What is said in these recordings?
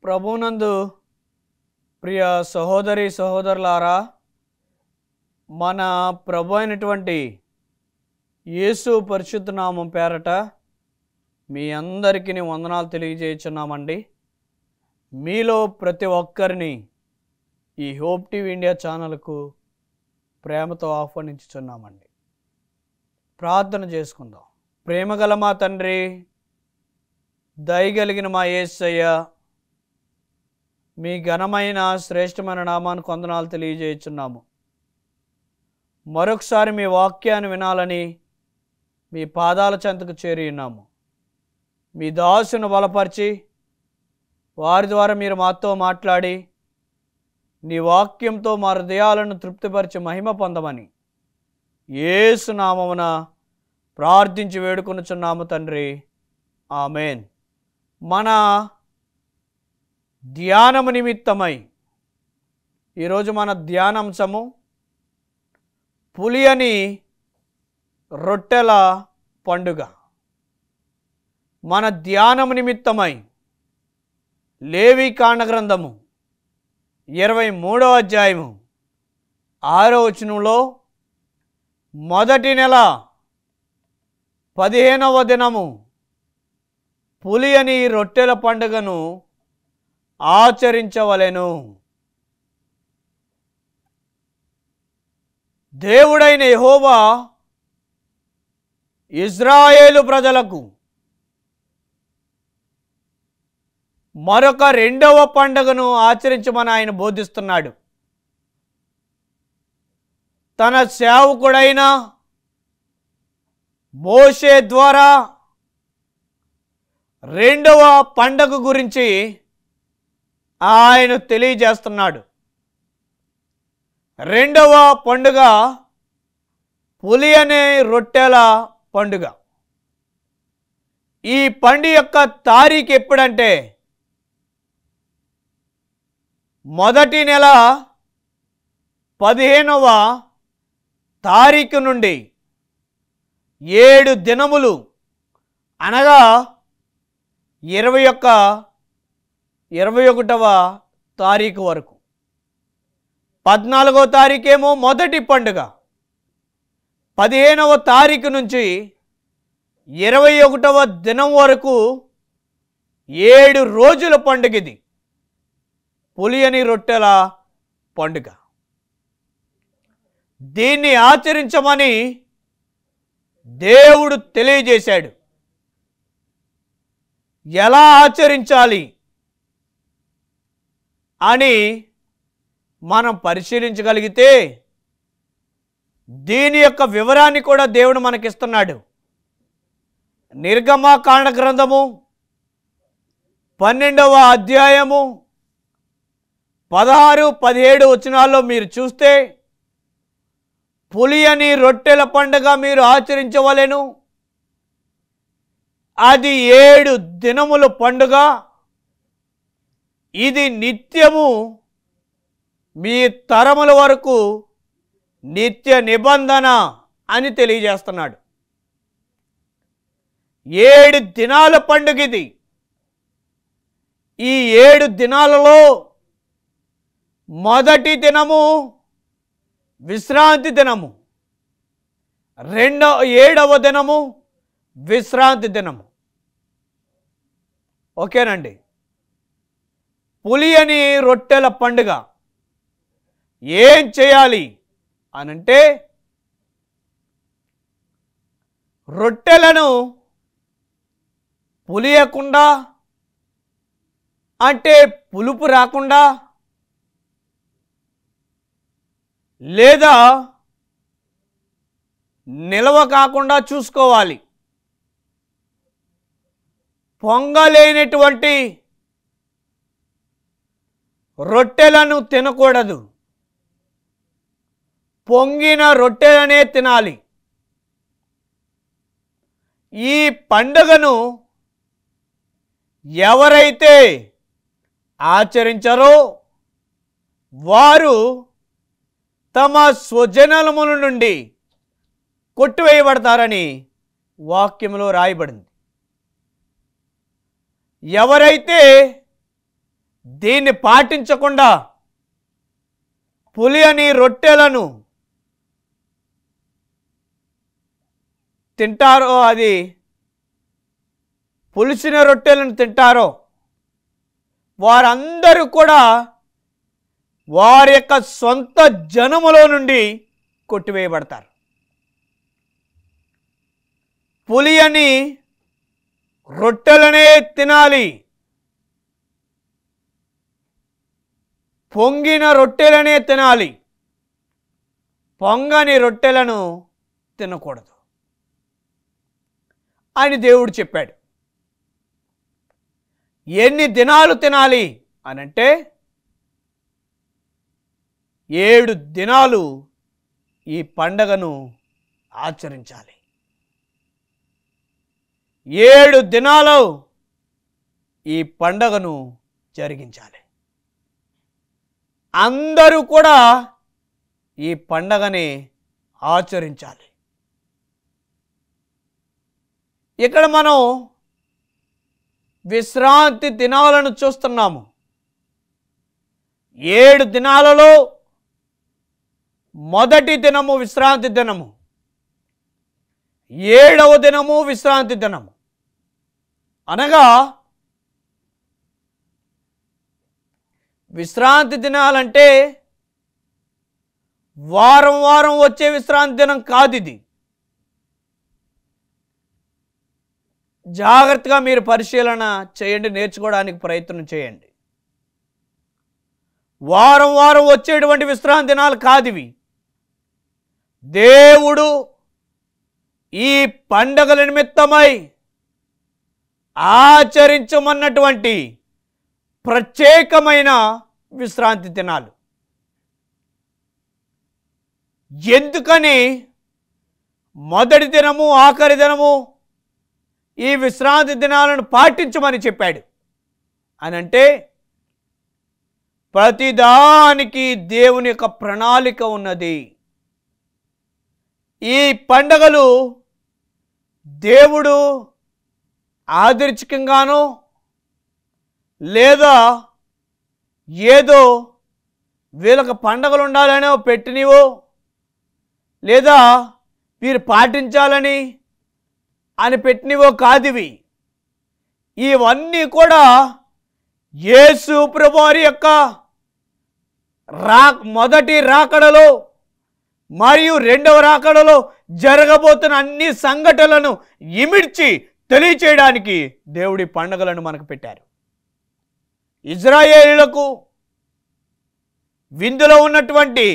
ప్రభునందు ప్రియ సహోదరి సహోదరులారా, మన ప్రభు అయినటువంటి యేసు పరిశుద్ధ నామం పేరట మీ అందరికీ వందనాలు తెలియజేస్తున్నామండి. మీలో ప్రతి ఒక్కరిని ఈ హోప్ టీవీ ఇండియా ఛానల్కు ప్రేమతో ఆహ్వానించుచున్నామండి. ప్రార్థన చేసుకుందాం. ప్రేమగల మా తండ్రి, దయగలిగిన మా యేసయ్య, మీ ఘనమైన శ్రేష్టమైన నామానికి వందనాలు తెలియజేస్తున్నాము. మరొకసారి మీ వాక్యాన్ని వినాలని మీ పాదాల చెంతకు చేరి ఉన్నాము. మీ దాసును బలపరిచి వారి ద్వారా మీరు మాతో మాట్లాడి నీ వాక్యంతో మా హృదయాలను తృప్తిపరిచి మహిమ పొందమని యేసు నామమున ప్రార్థించి వేడుకొనుచున్నాము తండ్రి, ఆమేన్. మన ధ్యానము నిమిత్తమై ఈరోజు మన ధ్యానాంశము పులియని రొట్టెల పండుగ. మన ధ్యానము నిమిత్తమై లేవీకాండ గ్రంథము 23వ అధ్యాయము 6వ వచనంలో మొదటి నెల 15వ దినము పులియని రొట్టెల పండుగను ఆచరించవలెను. దేవుడైన యెహోవా ఇజ్రాయేలు ప్రజలకు మరొక రెండవ పండుగను ఆచరించమని ఆయన బోధిస్తున్నాడు. తన సేవకుడైన మోషే ద్వారా రెండవ పండుగ గురించి ఆయన తెలియజేస్తున్నాడు. రెండవ పండుగ పులియని రొట్టెల పండుగ. ఈ పండుగ యొక్క తారీఖు ఎప్పుడంటే మొదటి నెల 15వ తారీఖు నుండి 7 దినములు అనగా 21వ తారీఖు వరకు. 14వ తారీఖేమో మొదటి పండుగ. 15వ తారీఖు నుంచి 21వ దినం వరకు 7 రోజుల పండుగ ఇది, పులియని రొట్టెల పండుగ. దీన్ని ఆచరించమని దేవుడు తెలియజేశాడు. ఎలా ఆచరించాలి అని మనం పరిశీలించగలిగితే దీని యొక్క వివరాన్ని కూడా దేవుడు మనకిస్తున్నాడు. నిర్గమకాండ గ్రంథము 12వ అధ్యాయము 16, 17 వచనాల్లో మీరు చూస్తే పులియని రొట్టెల పండుగ మీరు ఆచరించవలెను. అది 7 దినముల పండుగ. ఇది నిత్యము మీ తరముల వరకు నిత్య నిబంధన అని తెలియజేస్తున్నాడు. 7 దినాల పండుగ ఇది. ఈ 7 దినాలలో మొదటి దినము విశ్రాంతి దినము, 7వ దినము విశ్రాంతి దినము. ఓకేనండి. పులియని రొట్టెల పండుగ ఏం చేయాలి అనంటే, రొట్టెలను పులియకుండా అంటే పులుపు రాకుండా లేదా నిలవ కాకుండా చూసుకోవాలి. పొంగలేనటువంటి రొట్టెలను తినకూడదు. పొంగిన రొట్టెలనే తినాలి. ఈ పండుగను ఎవరైతే ఆచరించారో వారు తమ స్వజనముల నుండి కొట్టివేయబడతారని వాక్యంలో రాయబడింది. ఎవరైతే దీన్ని పాటించకుండా పులియని రొట్టెలను తింటారో, అది పులిసిన రొట్టెలను తింటారో వారందరూ కూడా వారి యొక్క సొంత జనములో నుండి కొట్టివేయబడతారు. పులియని రొట్టెలనే తినాలి, పొంగిన రొట్టెలనే తినాలి, పొంగని రొట్టెలను తినకూడదు అని దేవుడు చెప్పాడు. ఎన్ని దినాలు తినాలి అనంటే 7 దినాలు ఈ పండగను ఆచరించాలి. 7 దినాలు ఈ పండగను జరిగించాలి. అందరూ కూడా ఈ పండగని ఆచరించాలి. ఇక్కడ మనం విశ్రాంతి దినాలను చూస్తున్నాము. 7 దినాలలో మొదటి దినము విశ్రాంతి దినము, 7వ దినము విశ్రాంతి దినము. అనగా విశ్రాంతి దినాలంటే వారం వారం వచ్చే విశ్రాంతి దినం కాదు ఇది. జాగ్రత్తగా మీరు పరిశీలన చేయండి, నేర్చుకోవడానికి ప్రయత్నం చేయండి. వారం వారం వచ్చేటువంటి విశ్రాంతి దినాలు కాదు ఇవి. దేవుడు ఈ పండగల నిమిత్తమై ఆచరించమన్నటువంటి ప్రత్యేకమైన విశ్రాంతి దినాలు. ఎందుకని మొదటి దినము ఆఖరి దినము ఈ విశ్రాంతి దినాలను పాటించమని చెప్పాడు అనంటే, ప్రతిదానికి దేవుని యొక్క ప్రణాళిక ఉన్నది. ఈ పండగలు దేవుడు ఆదర్శకంగానో లేదా ఏదో వీళ్ళకి పండగలు ఉండాలనో పెట్టినవో లేదా వీరు పాటించాలని అని పెట్టినవో కాదివి. ఇవన్నీ కూడా యేసు ప్రభువారి యొక్క మొదటి రాకడలో మరియు రెండవ రాకడలో జరగబోతున్న అన్ని సంఘటనలను ఇమిడ్చి తెలియచేయడానికి దేవుడి పండుగలను మనకు పెట్టారు. ఇజ్రాయేలీయులకు విందులో ఉన్నటువంటి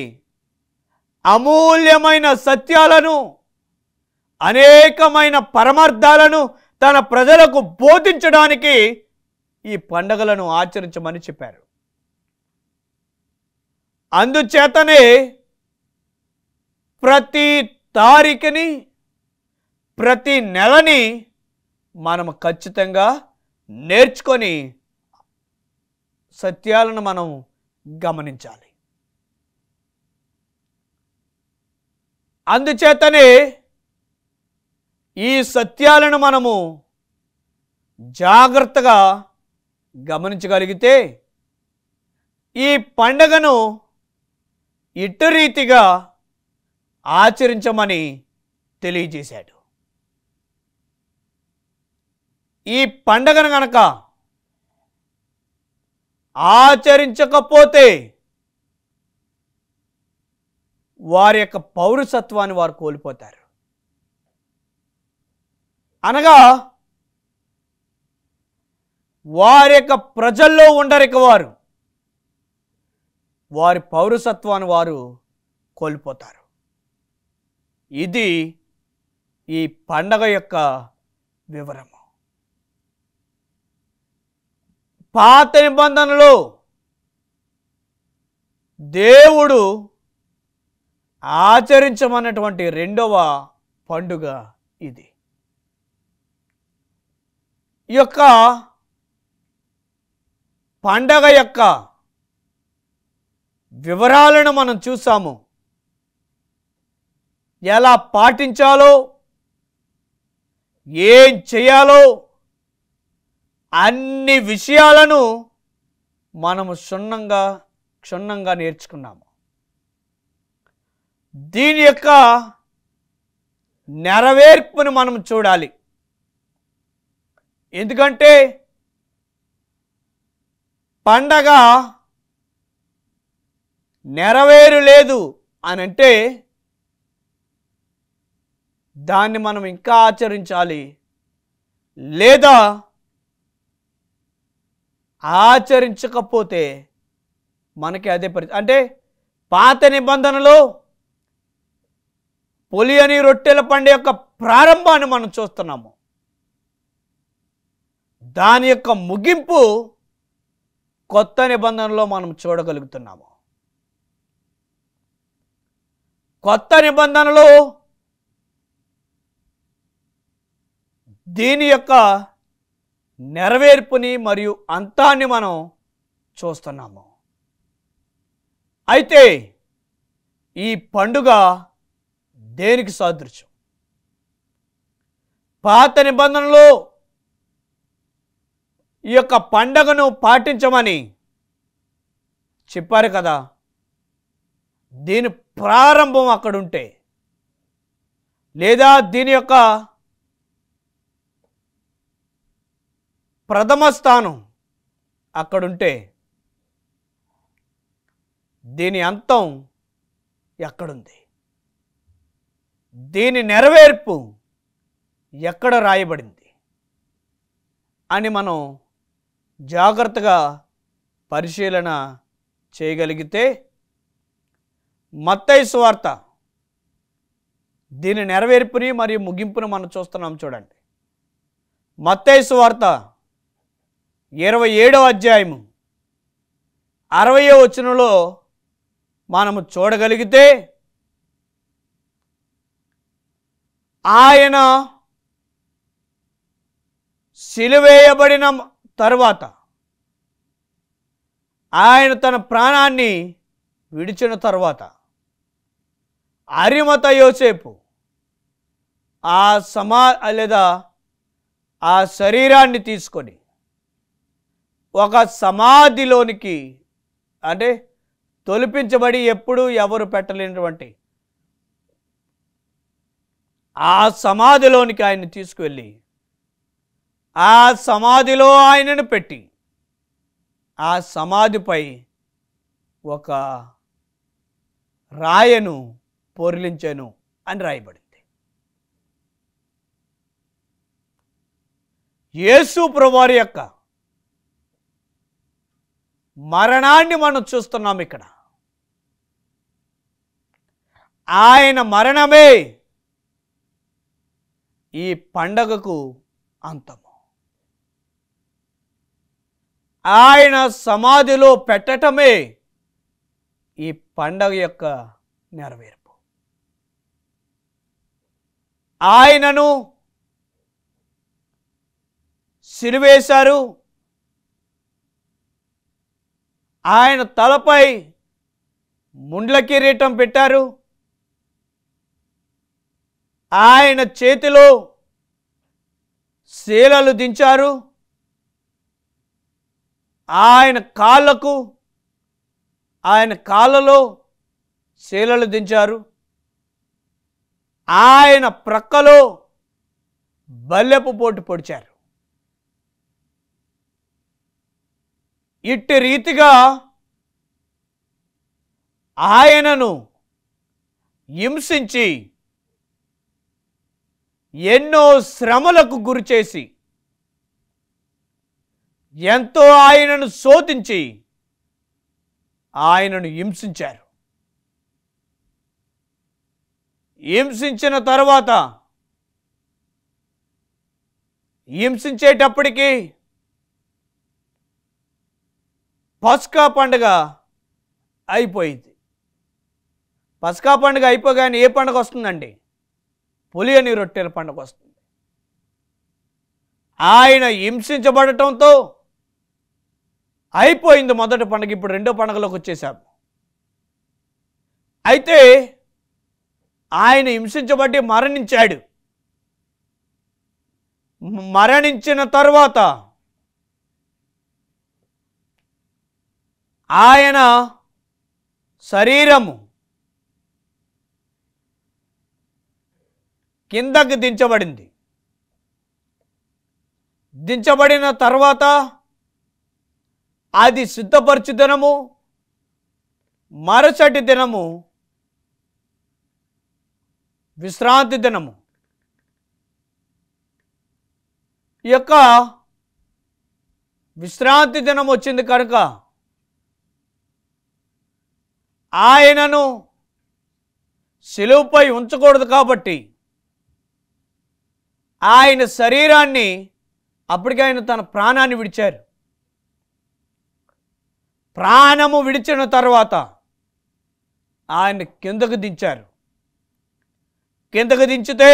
అమూల్యమైన సత్యాలను, అనేకమైన పరమార్థాలను తన ప్రజలకు బోధించడానికి ఈ పండుగలను ఆచరించమని చెప్పారు. అందుచేతనే ప్రతి తారీఖుని, ప్రతి నెలని మనం ఖచ్చితంగా నేర్చుకొని సత్యాలను మనం గమనించాలి. అందుచేతనే ఈ సత్యాలను మనము జాగ్రత్తగా గమనించగలిగితే ఈ పండగను ఇటు రీతిగా ఆచరించమని తెలియజేశాడు. ఈ పండగను గనక ఆచరించకపోతే వారి యొక్క పౌరసత్వాన్ని వారు కోల్పోతారు. అనగా వారి యొక్క ప్రజల్లో ఉండరిక వారి పౌరసత్వాన్ని వారు కోల్పోతారు. ఇది ఈ పండగ యొక్క వివరము. పాత నిబంధనలో దేవుడు ఆచరించమన్నటువంటి రెండవ పండుగ ఇది. ఈ యొక్క పండగ యొక్క వివరాలను మనం చూసాము. ఎలా పాటించాలో, ఏం చేయాలో అన్ని విషయాలను మనము క్షుణ్ణంగా నేర్చుకున్నాము. దీని యొక్క నెరవేర్పుని మనం చూడాలి. ఎందుకంటే పండగ నెరవేరు లేదు అని అంటే దాన్ని మనం ఇంకా ఆచరించాలి, లేదా ఆచరించకపోతే మనకి అదే పరిస్థితి. అంటే పాత నిబంధనలో పులియని రొట్టెల పండుగ యొక్క ప్రారంభాన్ని మనం చూస్తున్నాము. దాని యొక్క ముగింపు కొత్త నిబంధనలో మనం చూడగలుగుతున్నాము. కొత్త నిబంధనలో దీని యొక్క నెరవేర్పుని మరియు అంతాన్ని మనం చూస్తున్నాము. అయితే ఈ పండుగ దేనికి సాదృశ్యం? పాత నిబంధనలో ఈ యొక్క పండగను పాటించమని చెప్పారు కదా. దీని ప్రారంభం అక్కడుంటే, లేదా దీని యొక్క ప్రథమ స్థానం అక్కడుంటే, దీని అంతం ఎక్కడుంది? దీని నెరవేర్పు ఎక్కడ రాయబడింది అని మనం జాగ్రత్తగా పరిశీలన చేయగలిగితే, మత్తయి సువార్త దీని నెరవేర్పుని మరియు ముగింపును మనం చూస్తున్నాం. చూడండి, మత్తయి సువార్త 27వ అధ్యాయము 60వ వచనంలో మనము చూడగలిగితే, ఆయన సిలువేయబడిన తరువాత, ఆయన తన ప్రాణాన్ని విడిచిన తరువాత, అరిమత యోసేపు ఆ శరీరాన్ని తీసుకొని ఒక సమాధిలోనికి, అంటే తొలిపించబడి ఎప్పుడూ ఎవరు పెట్టలేనటువంటి ఆ సమాధిలోనికి ఆయన్ని తీసుకువెళ్ళి ఆ సమాధిలో ఆయనను పెట్టి ఆ సమాధిపై ఒక రాయను పొర్లించెను అని రాయబడింది. యేసు ప్రభువారి యొక్క మరణాన్ని మనం చూస్తున్నాం ఇక్కడ. ఆయన మరణమే ఈ పండగకు అంతము. ఆయన సమాధిలో పెట్టటమే ఈ పండగ యొక్క నెరవేర్పు. ఆయనను సిలువేశారు. ఆయన తలపై ముండ్ల కిరీటం పెట్టారు. ఆయన చేతిలో శీలలు దించారు. ఆయన కాళ్ళలో శీలలు దించారు. ఆయన ప్రక్కలో బల్లెపు పోటు పొడిచారు. ఇట్టి రీతిగా ఆయనను హింసించి ఎన్నో శ్రమలకు గురిచేసి ఎంతో ఆయనను శోధించి ఆయనను హింసించారు. హింసించిన తర్వాత హింసించేటప్పటికీ పస్కా పండుగ అయిపోయింది. పస్కా పండుగ అయిపోగానే ఏ పండుగ వస్తుందండి? పులియని రొట్టెల పండుగ వస్తుంది. ఆయన హింసించబడటంతో అయిపోయింది మొదటి పండుగ. ఇప్పుడు రెండో పండుగలోకి వచ్చేసాము. అయితే ఆయన హింసించబడి మరణించాడు. మరణించిన తర్వాత ఆయన శరీరము కిందకి దించబడింది. దించబడిన తర్వాత అది సిద్ధపరచు దినము, మరుసటి దినము విశ్రాంతి దినము. ఈ యొక్క విశ్రాంతి దినం వచ్చింది కనుక ఆయనను శిలువపై ఉంచకూడదు కాబట్టి ఆయన శరీరాన్ని అప్పటికి ఆయన తన ప్రాణాన్ని విడిచారు. ప్రాణము విడిచిన తర్వాత ఆయన కిందకు దించారు. కిందకు దించితే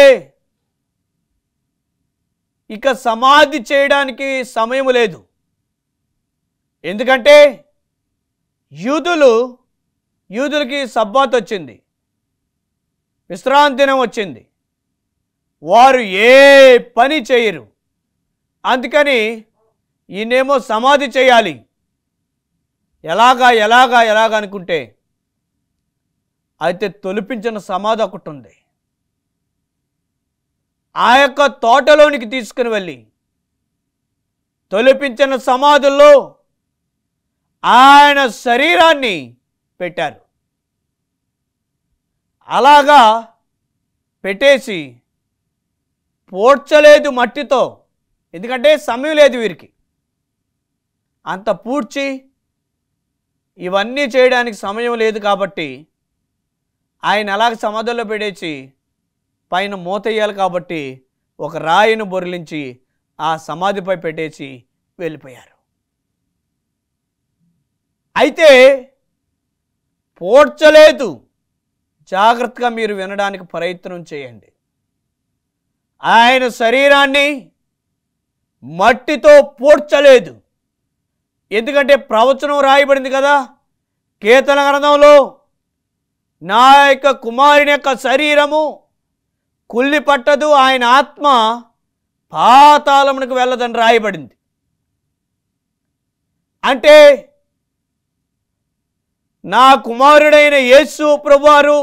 ఇక సమాధి చేయడానికి సమయం లేదు. ఎందుకంటే యూదులకి సబ్బాత్ వచ్చింది, విశ్రాంతి దినం వచ్చింది. వారు ఏ పని చేయరు. అందుకని ఈయనేమో సమాధి చేయాలి. ఎలాగా అనుకుంటే అయితే తొలిపించిన సమాధి ఒకటి ఉంది. ఆ యొక్క తోటలోనికి తీసుకుని వెళ్ళి తొలిపించిన సమాధుల్లో ఆయన శరీరాన్ని పెట్టారు. అలాగా పెట్టేసి పూడ్చలేదు మట్టితో, ఎందుకంటే సమయం లేదు వీరికి. అంత పూడ్చి ఇవన్నీ చేయడానికి సమయం లేదు కాబట్టి ఆయన అలాగ సమాధుల్లో పెట్టేసి పైన మూత వేయాలి కాబట్టి ఒక రాయిని బొరిలించి ఆ సమాధిపై పెట్టేసి వెళ్ళిపోయారు. అయితే పూడ్చలేదు. జాగ్రత్తగా మీరు వినడానికి ప్రయత్నం చేయండి. ఆయన శరీరాన్ని మట్టితో పూడ్చలేదు. ఎందుకంటే ప్రవచనం రాయబడింది కదా కీర్తన గ్రంథంలో, నా యొక్క కుమారుని యొక్క శరీరము కుళ్ళి పట్టదు, ఆయన ఆత్మ పాతాళమునకు వెళ్ళదని రాయబడింది. అంటే నా కుమారుడైన యేసు ప్రభువారు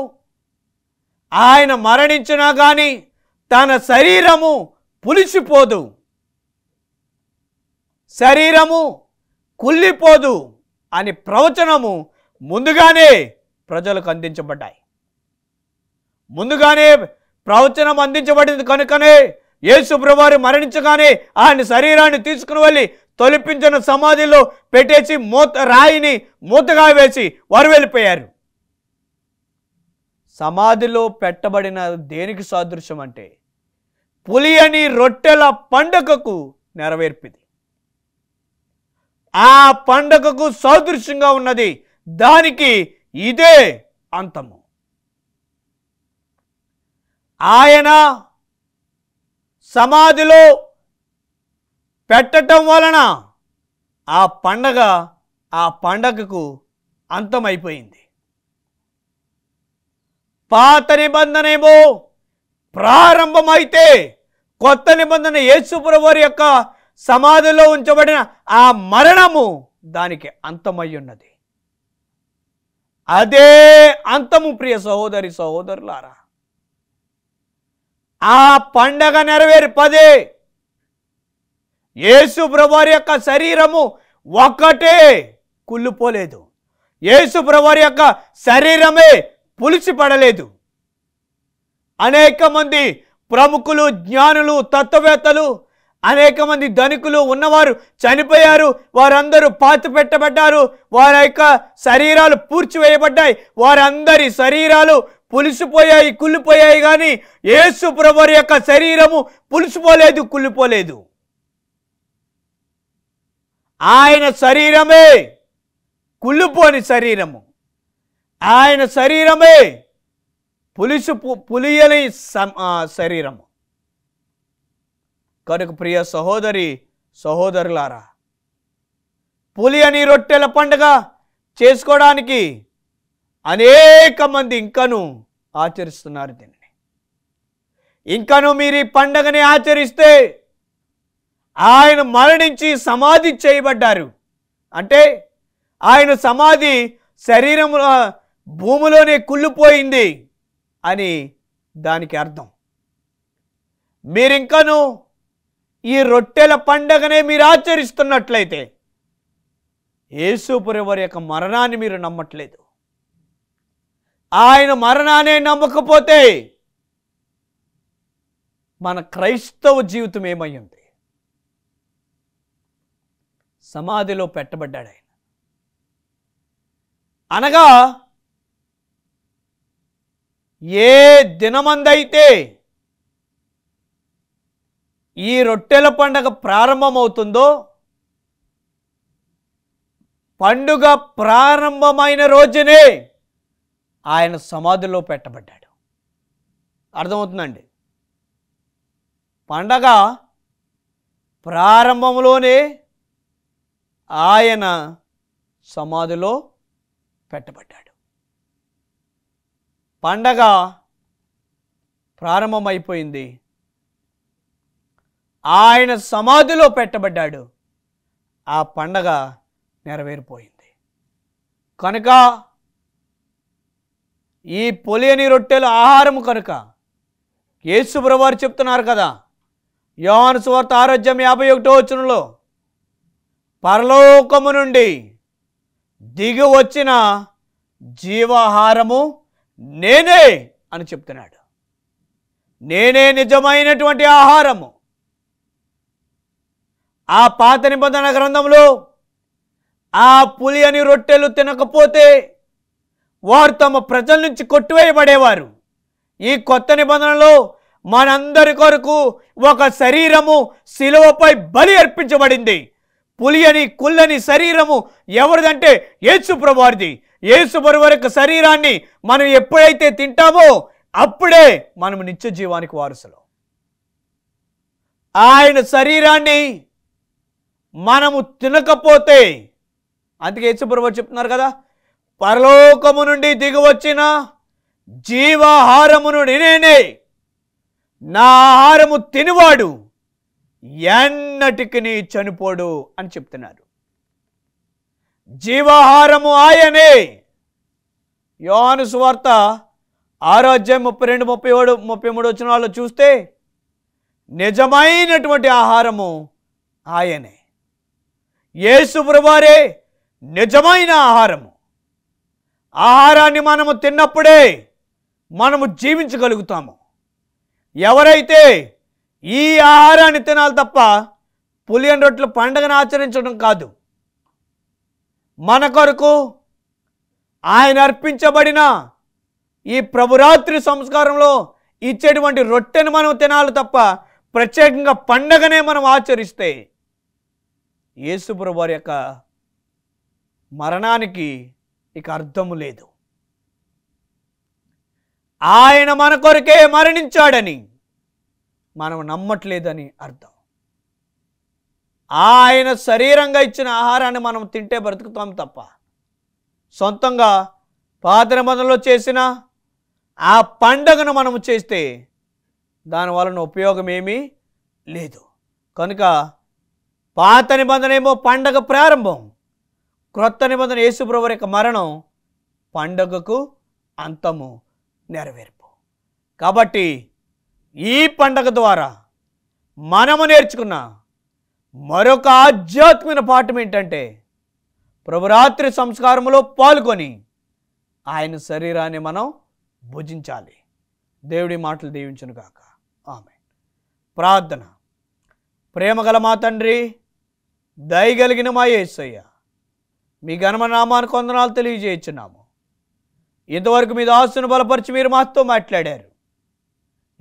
ఆయన మరణించినా కానీ తన శరీరము పులిసిపోదు, శరీరము కుళ్ళిపోదు అని ప్రవచనము ముందుగానే ప్రజలకు అందించబడ్డాయి. ముందుగానే ప్రవచనం అందించబడింది కనుకనే యేసు ప్రభువారు మరణించగానే ఆయన శరీరాన్ని తీసుకుని వెళ్ళి తొలిపించిన సమాధిలో పెట్టేసి రాయిని మూతగా వేసి వారు వెళ్ళిపోయారు. సమాధిలో పెట్టబడిన దేనికి సాదృశ్యం అంటే పులియని రొట్టెల పండగకు నెరవేర్పిది. ఆ పండగకు సాదృశ్యంగా ఉన్నది. దానికి ఇదే అంతము. ఆయన సమాధిలో పెట్టడం వలన ఆ పండగకు అంతమైపోయింది. పాత నిబంధనేమో ప్రారంభమైతే కొత్త నిబంధన యేసు ప్రభువారి యొక్క సమాధిలో ఉంచబడిన ఆ మరణము దానికి అంతమై ఉన్నది. అదే అంతము ప్రియ సహోదరి సహోదరులారా. ఆ పండగ నెరవేర్పదే యేసు ప్రభువారి యొక్క శరీరము ఒక్కటే కుళ్ళిపోలేదు. యేసు ప్రభువారి యొక్క శరీరమే పులిసిపడలేదు. అనేక మంది ప్రముఖులు, జ్ఞానులు, తత్వవేత్తలు, అనేక మంది ధనికులు ఉన్నవారు చనిపోయారు. వారందరూ పాతి పెట్టబడ్డారు. వారి యొక్క శరీరాలు పూడ్చివేయబడ్డాయి. వారందరి శరీరాలు పులిసిపోయాయి, కుళ్ళిపోయాయి. కానీ యేసు ప్రభువారి యొక్క శరీరము పులిసిపోలేదు, కుళ్ళిపోలేదు. ఆయన శరీరమే కుళ్ళిపోని శరీరము. ఆయన శరీరమే పులియని శరీరము. కనుక ప్రియ సహోదరి సహోదరులారా, పులియని రొట్టెల పండుగ చేసుకోవడానికి అనేక మంది ఇంకను ఆచరిస్తున్నారు దీన్ని. ఇంకను మీరు ఈ పండుగని ఆచరిస్తే ఆయన మరణించి సమాధి చేయబడ్డారు అంటే ఆయన సమాధి శరీరం భూమిలోనే కుళ్ళిపోయింది అని దానికి అర్థం. మీరింకను ఈ రొట్టెల పండగనే మీరు ఆచరిస్తున్నట్లయితే యేసుప్రభు వారి యొక్క మరణాన్ని మీరు నమ్మట్లేదు. ఆయన మరణాన్ని నమ్మకపోతే మన క్రైస్తవ జీవితం ఏమై ఉంది? సమాధిలో పెట్టబడ్డాడు ఆయన. అనగా ఏ దినమందైతే ఈ రొట్టెల పండగ ప్రారంభమవుతుందో, పండుగ ప్రారంభమైన రోజునే ఆయన సమాధిలో పెట్టబడ్డాడు. అర్థమవుతుందండి? పండగ ప్రారంభంలోనే ఆయన సమాధిలో పెట్టబడ్డాడు. పండగ ప్రారంభమైపోయింది, ఆయన సమాధిలో పెట్టబడ్డాడు, ఆ పండగ నెరవేరిపోయింది. కనుక ఈ పొలియని రొట్టెలు ఆహారము కనుక యేసుప్రభు వారు చెప్తున్నారు కదా, యోహాను సువార్త 6:51 పరలోకము నుండి దిగి వచ్చిన జీవాహారము నేనే అని చెప్తున్నాడు. నేనే నిజమైనటువంటి ఆహారము. ఆ పాత నిబంధన గ్రంథంలో ఆ పులియని రొట్టెలు తినకపోతే వారు తమ ప్రజల నుంచి కొట్టివేయబడేవారు. ఈ కొత్త నిబంధనలో మనందరి కొరకు ఒక శరీరము శిలువపై బలి అర్పించబడింది. పులియని కుళ్ళని శరీరము ఎవరిదంటే యేసుప్రభు వారిది. యేసుప్రభు వారి యొక్క శరీరాన్ని మనం ఎప్పుడైతే తింటామో అప్పుడే మనం నిత్య జీవానికి వారసులు. ఆయన శరీరాన్ని మనము తినకపోతే, అందుకే యేసుప్రభు వారు చెప్తున్నారు కదా, పరలోకము నుండి దిగివచ్చిన జీవాహారమును నేనే, నా ఆహారము తినివాడు ఎన్నటికి చనిపోడు అని చెప్తున్నారు. జీవాహారము ఆయనే. యోహాను సువార్త 6:32-33 చూస్తే నిజమైనటువంటి ఆహారము ఆయనే. యేసుప్రభు వారే నిజమైన ఆహారము. ఆహారాన్ని మనము తిన్నప్పుడే మనము జీవించగలుగుతాము. ఎవరైతే ఈ ఆహారాన్ని తినాలి తప్ప పులియని రొట్టెల పండుగను ఆచరించడం కాదు. మన కొరకు ఆయన అర్పించబడిన ఈ ప్రభురాత్రి సంస్కారంలో ఇచ్చేటువంటి రొట్టెను మనం తినాలి తప్ప ప్రత్యేకంగా పండగనే మనం ఆచరిస్తే యేసుప్రభు వారి యొక్క మరణానికి ఇక అర్థము లేదు. ఆయన మన కొరకే మరణించాడని మనం నమ్మట్లేదని అర్థం. ఆయన శరీరంగా ఇచ్చిన ఆహారాన్ని మనం తింటే బ్రతుకుతాం తప్ప సొంతంగా పాత నిబంధనలో చేసిన ఆ పండగను మనము చేస్తే దానివలన ఉపయోగం ఏమీ లేదు. కనుక పాత నిబంధన ఏమో పండగ ప్రారంభం, క్రొత్త నిబంధన యేసుప్రభు వారి యొక్క మరణం పండగకు అంతము, నెరవేర్పు. కాబట్టి ఈ పండగ ద్వారా మనము నేర్చుకున్న మరొక ఆధ్యాత్మిక పాఠం ఏంటంటే ప్రభురాత్రి సంస్కారములో పాల్గొని ఆయన శరీరాన్ని మనం భుజించాలి. దేవుడి మాటలు దీవించును గాక. ఆమేన్. ప్రార్థన. ప్రేమగల మా తండ్రి, దయగలిగిన మా యేసయ్య, మీ ఘననామానికి వందనాలు తెలియజేయుచున్నాము. ఇంతవరకు మీ దాసును బలపరిచి మీరు మాతో మాట్లాడారు.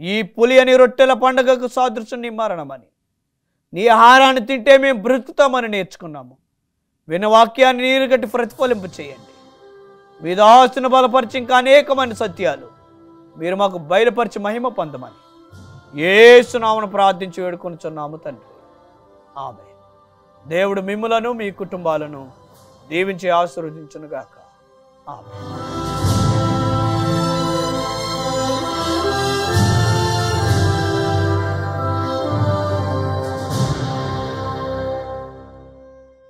ఈ పులియని రొట్టెల పండుగకు సాదృశ్యం నీ మరణమని, నీ ఆహారాన్ని తింటే మేము బ్రతుకుతామని నేర్చుకున్నాము. విన్న వాక్యాన్ని నీరు గట్టి ప్రతిఫలింపు చేయండి. మీ దాసును బలపరిచి ఇంకా అనేకమైన సత్యాలు మీరు మాకు బయలుపరిచి మహిమ పొందమని యేసు నామమున ప్రార్థించి వేడుకొనుచున్నాము తండ్రి. ఆమేన్. దేవుడు మిమ్ములను మీ కుటుంబాలను దీవించి ఆశీర్వదించును గాక. ఆమేన్.